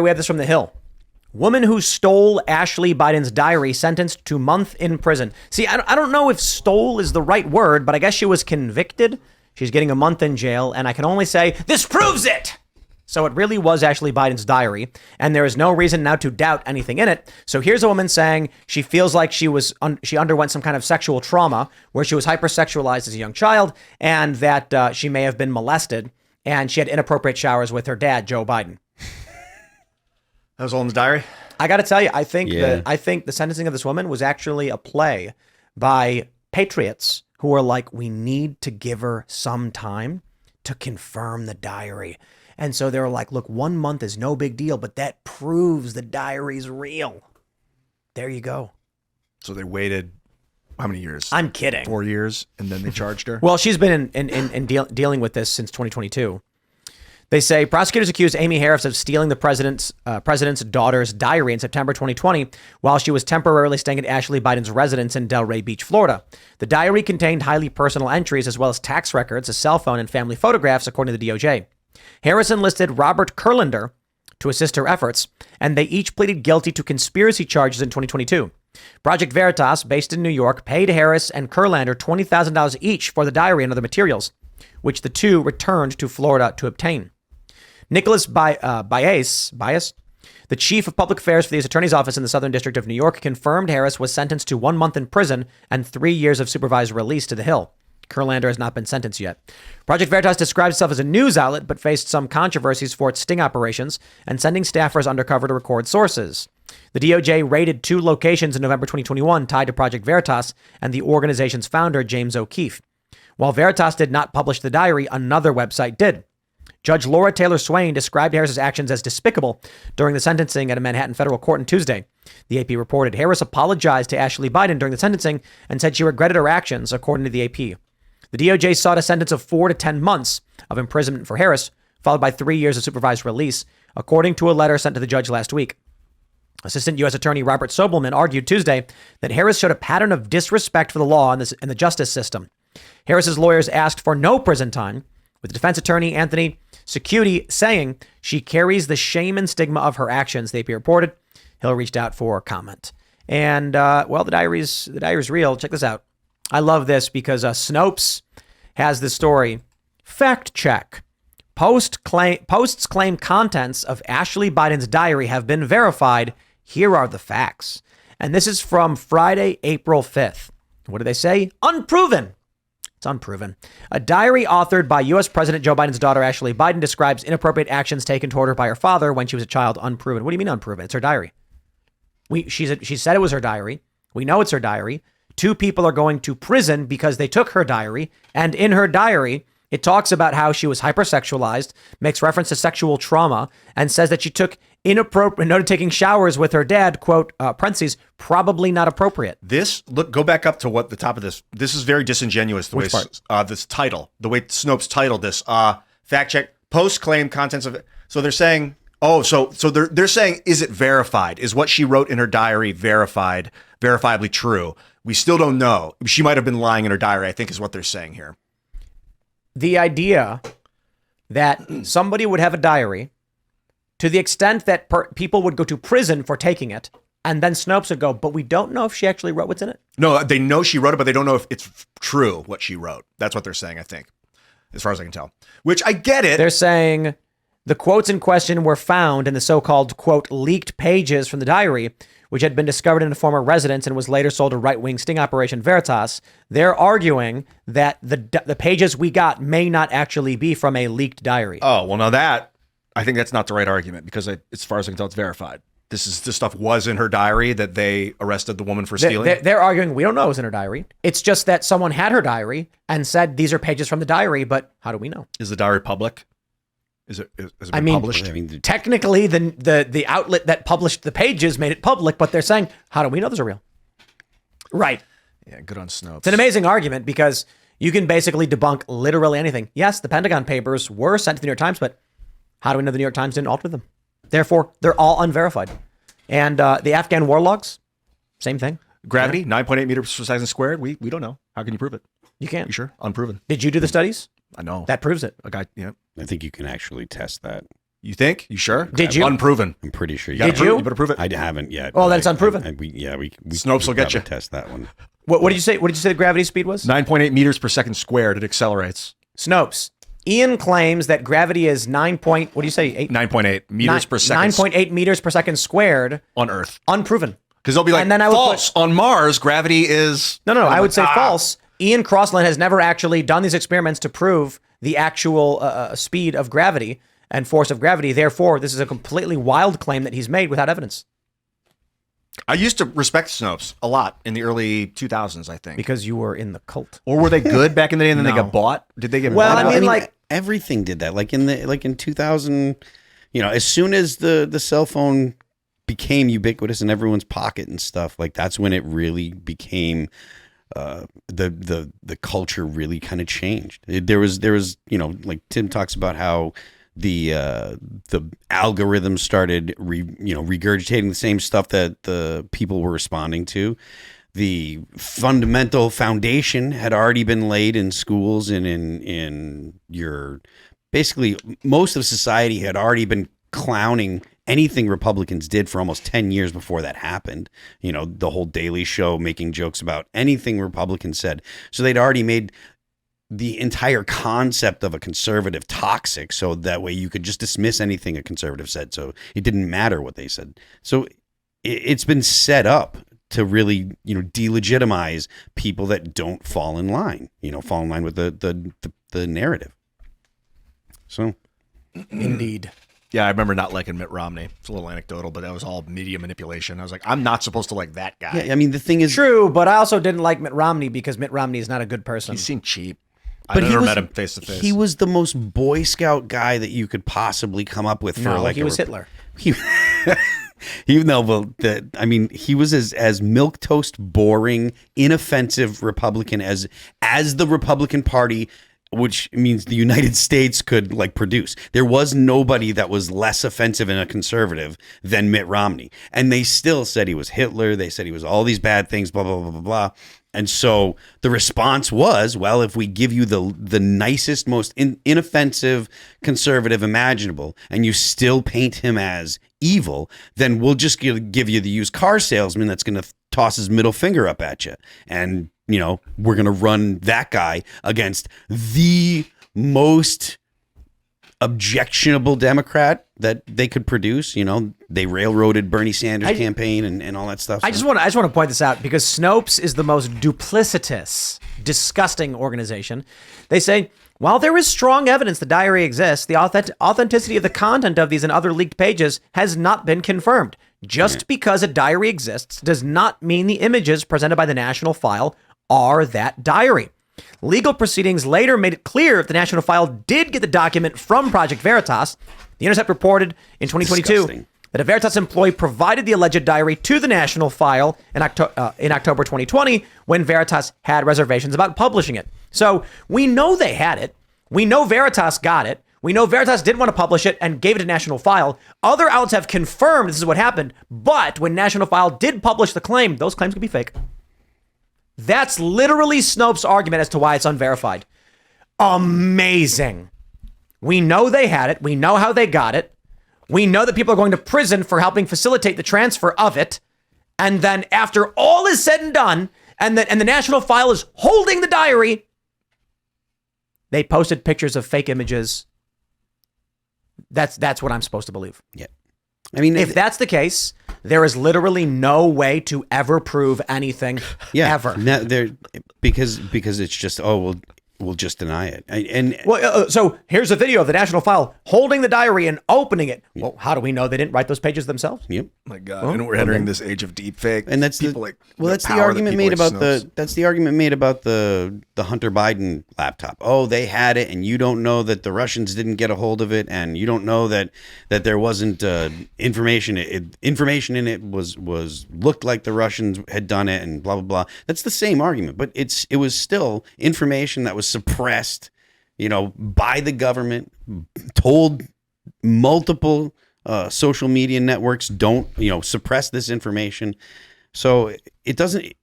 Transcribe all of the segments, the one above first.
we have this from The Hill. Woman who stole Ashley Biden's diary sentenced to month in prison. See, I don't know if stole is the right word, but I guess she was convicted. She's getting a month in jail, and I can only say, this proves it! So it really was Ashley Biden's diary, and there is no reason now to doubt anything in it. So here's a woman saying she feels like she underwent some kind of sexual trauma where she was hypersexualized as a young child, and that she may have been molested, and she had inappropriate showers with her dad, Joe Biden. That was all in the diary? I got to tell you, I think the sentencing of this woman was actually a play by patriots who are like, we need to give her some time to confirm the diary. And so they were like, look, 1 month is no big deal, but that proves the diary's real. There you go. So they waited how many years? I'm kidding. 4 years, and then they charged her? Well, she's been dealing with this since 2022. They say prosecutors accused Amy Harris of stealing the president's daughter's diary in September 2020 while she was temporarily staying at Ashley Biden's residence in Delray Beach, Florida. The diary contained highly personal entries as well as tax records, a cell phone, and family photographs, according to the DOJ. Harris enlisted Robert Kurlander to assist her efforts, and they each pleaded guilty to conspiracy charges in 2022. Project Veritas, based in New York, paid Harris and Kurlander $20,000 each for the diary and other materials, which the two returned to Florida to obtain. Nicholas Bias, the chief of public affairs for the U.S. Attorney's Office in the Southern District of New York, confirmed Harris was sentenced to 1 month in prison and 3 years of supervised release to the Hill. Kurlander has not been sentenced yet. Project Veritas describes itself as a news outlet, but faced some controversies for its sting operations and sending staffers undercover to record sources. The DOJ raided 2 locations in November 2021 tied to Project Veritas and the organization's founder, James O'Keefe. While Veritas did not publish the diary, another website did. Judge Laura Taylor Swain described Harris's actions as despicable during the sentencing at a Manhattan federal court on Tuesday. The AP reported Harris apologized to Ashley Biden during the sentencing and said she regretted her actions, according to the AP. The DOJ sought a sentence of 4 to 10 months of imprisonment for Harris, followed by 3 years of supervised release, according to a letter sent to the judge last week. Assistant U.S. Attorney Robert Sobelman argued Tuesday that Harris showed a pattern of disrespect for the law and the justice system. Harris's lawyers asked for no prison time, with defense attorney Anthony Security saying she carries the shame and stigma of her actions, the AP reported. Hill reached out for comment. And, well, the diary's real. Check this out. I love this because Snopes has this story. Fact check. Posts claim contents of Ashley Biden's diary have been verified. Here are the facts. And this is from Friday, April 5th. What do they say? Unproven. It's unproven. A diary authored by U.S. President Joe Biden's daughter, Ashley Biden, describes inappropriate actions taken toward her by her father when she was a child. Unproven. What do you mean unproven? It's her diary. She said it was her diary. We know it's her diary. 2 people are going to prison because they took her diary. And in her diary, it talks about how she was hypersexualized, makes reference to sexual trauma, and says that she took inappropriate, noted taking showers with her dad, quote, parentheses, probably not appropriate. Go back up to what the top of this. This is very disingenuous. Which part? This title, the way Snopes titled this, fact check, post claim contents of it. So they're saying, so they're saying, is it verified? Is what she wrote in her diary verifiably true? We still don't know. She might have been lying in her diary, I think is what they're saying here. The idea that somebody would have a diary to the extent that people would go to prison for taking it, and then Snopes would go, but we don't know if she actually wrote what's in it. No, they know she wrote it, but they don't know if it's true what she wrote. That's what they're saying, I think, as far as I can tell. Which I get it. They're saying the quotes in question were found in the so-called, quote, leaked pages from the diary, which had been discovered in a former residence and was later sold to right-wing sting operation Veritas. They're arguing that the pages we got may not actually be from a leaked diary. Oh, well, now I think that's not the right argument because as far as I can tell, it's verified. This stuff was in her diary that they arrested the woman for stealing. They're arguing we don't know it was in her diary. It's just that someone had her diary and said these are pages from the diary, but how do we know? Is the diary public? Is it published? I mean, technically, the outlet that published the pages made it public, but they're saying, how do we know those are real? Right. Yeah, good on Snopes. It's an amazing argument because you can basically debunk literally anything. Yes, the Pentagon Papers were sent to the New York Times, but how do we know the New York Times didn't alter them? Therefore, they're all unverified. And the Afghan war logs, same thing. Gravity, 9.8 meters per second squared. We don't know. How can you prove it? You can't. You sure? Unproven. Did you do the studies? I know. That proves it. A guy, yeah. I think you can actually test that. You think? You sure? Did you? Unproven. I'm pretty sure. Did you? You better prove it. I haven't yet. Oh, then it's unproven. We Snopes will get you. Test that one. What did you say? What did you say the gravity speed was? 9.8 meters per second squared. It accelerates. Snopes. Ian claims that gravity is 9.8 meters per second. 9.8 meters per second squared on Earth. Unproven. Because they'll be like, And then I would false. On Mars, gravity is... No, I would say false. Ian Crossland has never actually done these experiments to prove the actual speed of gravity and force of gravity. Therefore, this is a completely wild claim that he's made without evidence. I used to respect Snopes a lot in the early 2000s, I think. Because you were in the cult. Or were they good back in the day and then they No. got bought? Did they get Well, bought? I mean, like... everything did that. Like in 2000, as soon as the cell phone became ubiquitous in everyone's pocket and stuff, like that's when it really became the culture really kind of changed. There was like Tim talks about how the algorithm started regurgitating the same stuff that the people were responding to. The fundamental foundation had already been laid in schools and in your basically most of society had already been clowning anything Republicans did for almost 10 years before that happened. The whole Daily Show making jokes about anything Republicans said. So they'd already made the entire concept of a conservative toxic, so that way you could just dismiss anything a conservative said. So it didn't matter what they said. So it's been set up to really, delegitimize people that don't fall in line, fall in line with the narrative. So. Indeed. Yeah, I remember not liking Mitt Romney. It's a little anecdotal, but that was all media manipulation. I was like, I'm not supposed to like that guy. Yeah, I mean, the thing is... True, but I also didn't like Mitt Romney because Mitt Romney is not a good person. He seemed cheap. But I never met him face to face. He was the most Boy Scout guy that you could possibly come up with for he was Hitler. He was as milquetoast, boring, inoffensive Republican as the Republican Party, which means the United States, could produce. There was nobody that was less offensive and a conservative than Mitt Romney. And they still said he was Hitler. They said he was all these bad things, blah, blah, blah, blah, blah. And so the response was, well, if we give you the nicest, most inoffensive conservative imaginable, and you still paint him as evil, then we'll just give you the used car salesman that's going to toss his middle finger up at you. And, we're going to run that guy against the most objectionable Democrat that they could produce. They railroaded Bernie Sanders' campaign and all that stuff. I just want to point this out because Snopes is the most duplicitous, disgusting organization. They say, while there is strong evidence the diary exists, the authenticity of the content of these and other leaked pages has not been confirmed. Just because a diary exists does not mean the images presented by the National File are that diary. Legal proceedings later made it clear if the National File did get the document from Project Veritas. The Intercept reported in 2022 Disgusting. that a Veritas employee provided the alleged diary to the National File in October 2020 when Veritas had reservations about publishing it. So we know they had it. We know Veritas got it. We know Veritas didn't want to publish it and gave it to National File. Other outlets have confirmed this is what happened. But when National File did publish the claim, those claims could be fake. That's literally Snopes' argument as to why it's unverified. Amazing. We know they had it. We know how they got it. We know that people are going to prison for helping facilitate the transfer of it. And then after all is said and done, and the National File is holding the diary, they posted pictures of fake images. That's what I'm supposed to believe. Yeah. I mean, if that's the case, there is literally no way to ever prove anything ever. No, because it's just, we'll just deny it. So here's a video of the National File holding the diary and opening it. Well, how do we know they didn't write those pages themselves? Yep. My God, we're entering this age of deep fake. And that's people that's the argument made about the Hunter Biden laptop. Oh, they had it, and you don't know that the Russians didn't get a hold of it, and you don't know that there wasn't information. Information in it was looked like the Russians had done it, and blah blah blah. That's the same argument, but it was still information that was suppressed, by the government, told multiple social media networks don't, suppress this information. So it doesn't.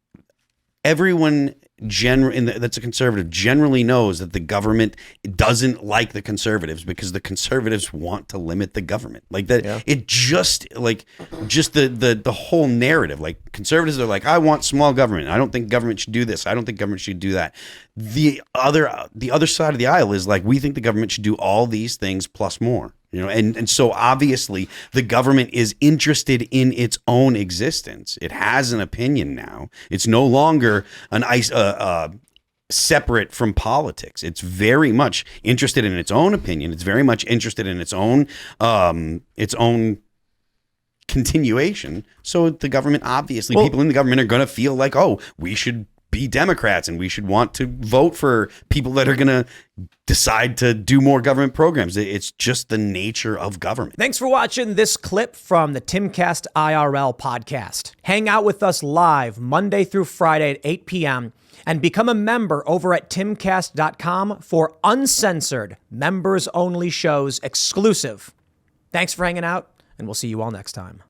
Everyone that's a conservative generally knows that the government doesn't like the conservatives because the conservatives want to limit the government. Like that, it just the whole narrative. Like conservatives are like, I want small government. I don't think government should do this. I don't think government should do that. The other side of the aisle is like, we think the government should do all these things plus more. And so obviously the government is interested in its own existence. It has an opinion now. It's no longer separate from politics. It's very much interested in its own opinion. It's very much interested in its own continuation. So the government, obviously, people in the government are going to feel like, oh, we should be Democrats and we should want to vote for people that are going to decide to do more government programs. It's just the nature of government. Thanks for watching this clip from the Timcast IRL podcast. Hang out with us live Monday through Friday at 8 p.m. and become a member over at timcast.com for uncensored, members-only shows exclusive. Thanks for hanging out, and we'll see you all next time.